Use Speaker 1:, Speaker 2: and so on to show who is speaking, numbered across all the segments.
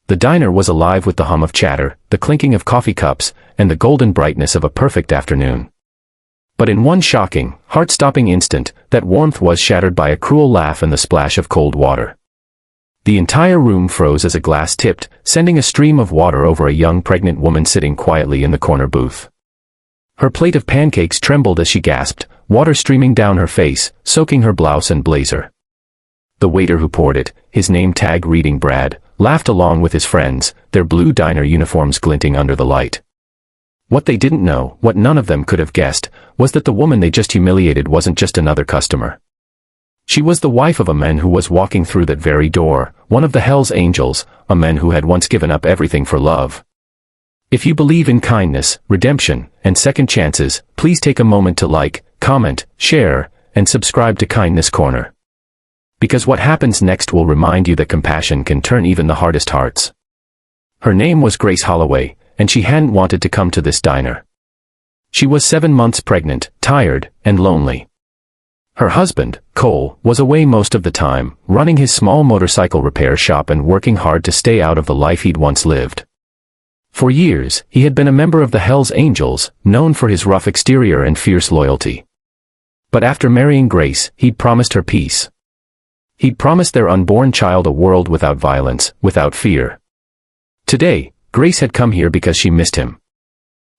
Speaker 1: The diner was alive with the hum of chatter, the clinking of coffee cups, and the golden brightness of a perfect afternoon. But in one shocking, heart-stopping instant, that warmth was shattered by a cruel laugh and the splash of cold water. The entire room froze as a glass tipped, sending a stream of water over a young pregnant woman sitting quietly in the corner booth. Her plate of pancakes trembled as she gasped, water streaming down her face, soaking her blouse and blazer. The waiter who poured it, his name tag reading Brad, laughed along with his friends, their blue diner uniforms glinting under the light. What they didn't know, what none of them could have guessed, was that the woman they just humiliated wasn't just another customer. She was the wife of a man who was walking through that very door, one of the Hell's Angels, a man who had once given up everything for love. If you believe in kindness, redemption, and second chances, please take a moment to like, comment, share, and subscribe to Kindness Corner. Because what happens next will remind you that compassion can turn even the hardest hearts. Her name was Grace Holloway, and she hadn't wanted to come to this diner. She was 7 months pregnant, tired, and lonely. Her husband, Cole, was away most of the time, running his small motorcycle repair shop and working hard to stay out of the life he'd once lived. For years, he had been a member of the Hell's Angels, known for his rough exterior and fierce loyalty. But after marrying Grace, he'd promised her peace. He'd promised their unborn child a world without violence, without fear. Today, Grace had come here because she missed him.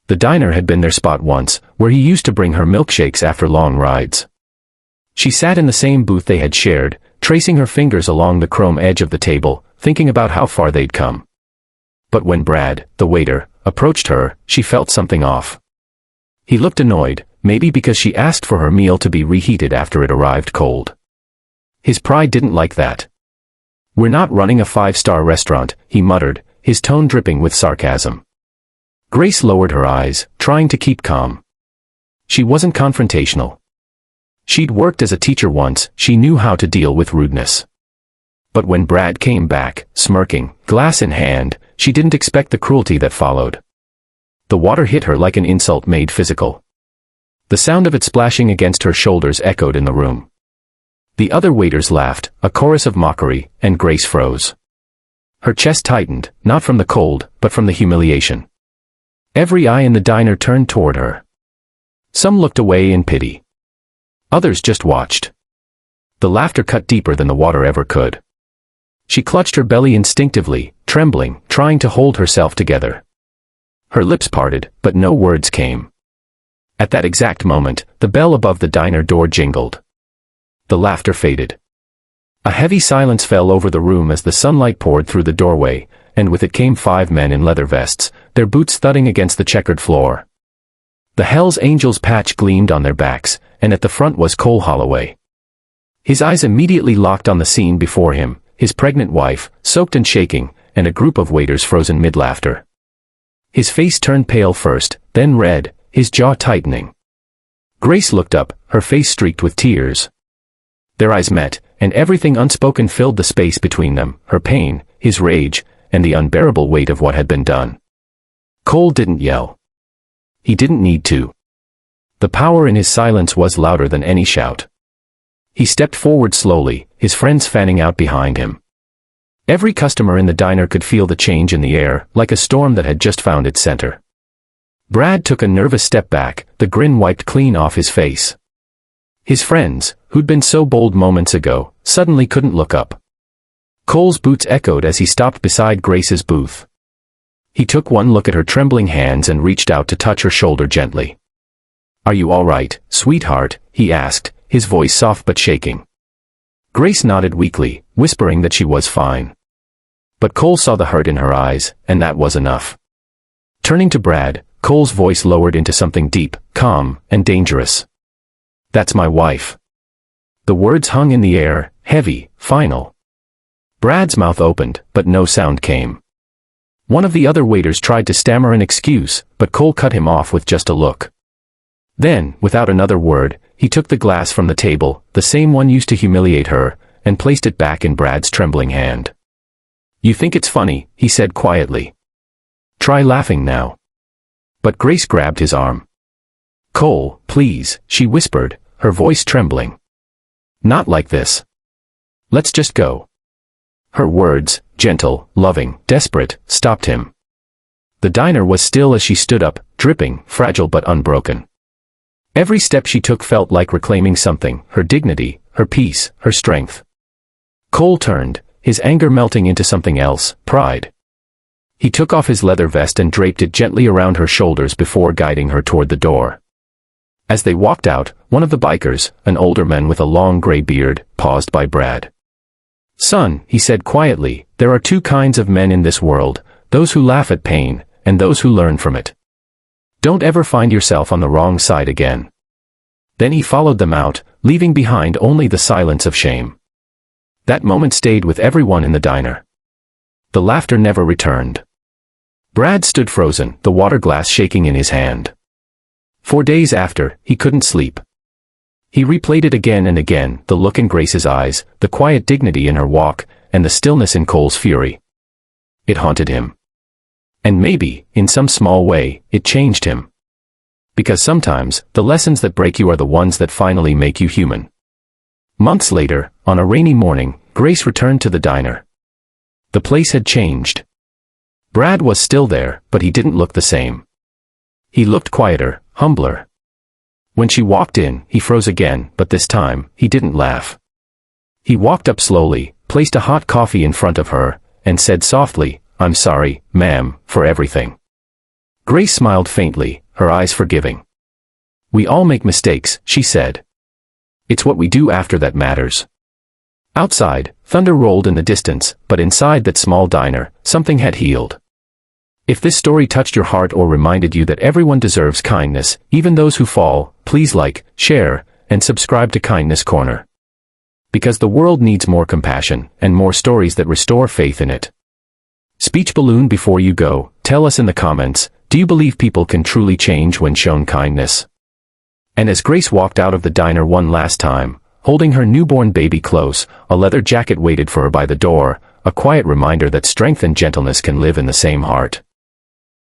Speaker 1: The diner had been their spot once, where he used to bring her milkshakes after long rides. She sat in the same booth they had shared, tracing her fingers along the chrome edge of the table, thinking about how far they'd come. But when Brad, the waiter, approached her, she felt something off. He looked annoyed, maybe because she asked for her meal to be reheated after it arrived cold. His pride didn't like that. "We're not running a 5-star restaurant," he muttered, his tone dripping with sarcasm. Grace lowered her eyes, trying to keep calm. She wasn't confrontational. She'd worked as a teacher once, she knew how to deal with rudeness. But when Brad came back, smirking, glass in hand, she didn't expect the cruelty that followed. The water hit her like an insult made physical. The sound of it splashing against her shoulders echoed in the room. The other waiters laughed, a chorus of mockery, and Grace froze. Her chest tightened, not from the cold, but from the humiliation. Every eye in the diner turned toward her. Some looked away in pity. Others just watched. The laughter cut deeper than the water ever could. She clutched her belly instinctively, trembling, trying to hold herself together. Her lips parted, but no words came. At that exact moment, the bell above the diner door jingled. The laughter faded. A heavy silence fell over the room as the sunlight poured through the doorway, and with it came 5 men in leather vests, their boots thudding against the checkered floor. The Hell's Angels patch gleamed on their backs, and at the front was Cole Holloway. His eyes immediately locked on the scene before him, his pregnant wife, soaked and shaking, and a group of waiters frozen mid-laughter. His face turned pale first, then red, his jaw tightening. Grace looked up, her face streaked with tears. Their eyes met, and everything unspoken filled the space between them, her pain, his rage, and the unbearable weight of what had been done. Cole didn't yell. He didn't need to. The power in his silence was louder than any shout. He stepped forward slowly, his friends fanning out behind him. Every customer in the diner could feel the change in the air, like a storm that had just found its center. Brad took a nervous step back, the grin wiped clean off his face. His friends, who'd been so bold moments ago, suddenly couldn't look up. Cole's boots echoed as he stopped beside Grace's booth. He took one look at her trembling hands and reached out to touch her shoulder gently. "Are you all right, sweetheart?" he asked, his voice soft but shaking. Grace nodded weakly, whispering that she was fine. But Cole saw the hurt in her eyes, and that was enough. Turning to Brad, Cole's voice lowered into something deep, calm, and dangerous. "That's my wife." The words hung in the air, heavy, final. Brad's mouth opened, but no sound came. One of the other waiters tried to stammer an excuse, but Cole cut him off with just a look. Then, without another word, he took the glass from the table, the same one used to humiliate her, and placed it back in Brad's trembling hand. "You think it's funny," he said quietly. "Try laughing now." But Grace grabbed his arm. "Cole, please," she whispered, her voice trembling. "Not like this. Let's just go." Her words, gentle, loving, desperate, stopped him. The diner was still as she stood up, dripping, fragile but unbroken. Every step she took felt like reclaiming something, her dignity, her peace, her strength. Cole turned, his anger melting into something else, pride. He took off his leather vest and draped it gently around her shoulders before guiding her toward the door. As they walked out, one of the bikers, an older man with a long gray beard, paused by Brad. "Son," he said quietly, "there are two kinds of men in this world, those who laugh at pain, and those who learn from it. Don't ever find yourself on the wrong side again." Then he followed them out, leaving behind only the silence of shame. That moment stayed with everyone in the diner. The laughter never returned. Brad stood frozen, the water glass shaking in his hand. For days after, he couldn't sleep. He replayed it again and again, the look in Grace's eyes, the quiet dignity in her walk, and the stillness in Cole's fury. It haunted him. And maybe, in some small way, it changed him. Because sometimes, the lessons that break you are the ones that finally make you human. Months later, on a rainy morning, Grace returned to the diner. The place had changed. Brad was still there, but he didn't look the same. He looked quieter, humbler. When she walked in, he froze again, but this time, he didn't laugh. He walked up slowly, placed a hot coffee in front of her, and said softly, "I'm sorry, ma'am, for everything." Grace smiled faintly, her eyes forgiving. "We all make mistakes," she said. "It's what we do after that matters." Outside, thunder rolled in the distance, but inside that small diner, something had healed. If this story touched your heart or reminded you that everyone deserves kindness, even those who fall, please like, share, and subscribe to Kindness Corner. Because the world needs more compassion, and more stories that restore faith in it. Speech balloon before you go, tell us in the comments, do you believe people can truly change when shown kindness? And as Grace walked out of the diner one last time, holding her newborn baby close, a leather jacket waited for her by the door, a quiet reminder that strength and gentleness can live in the same heart.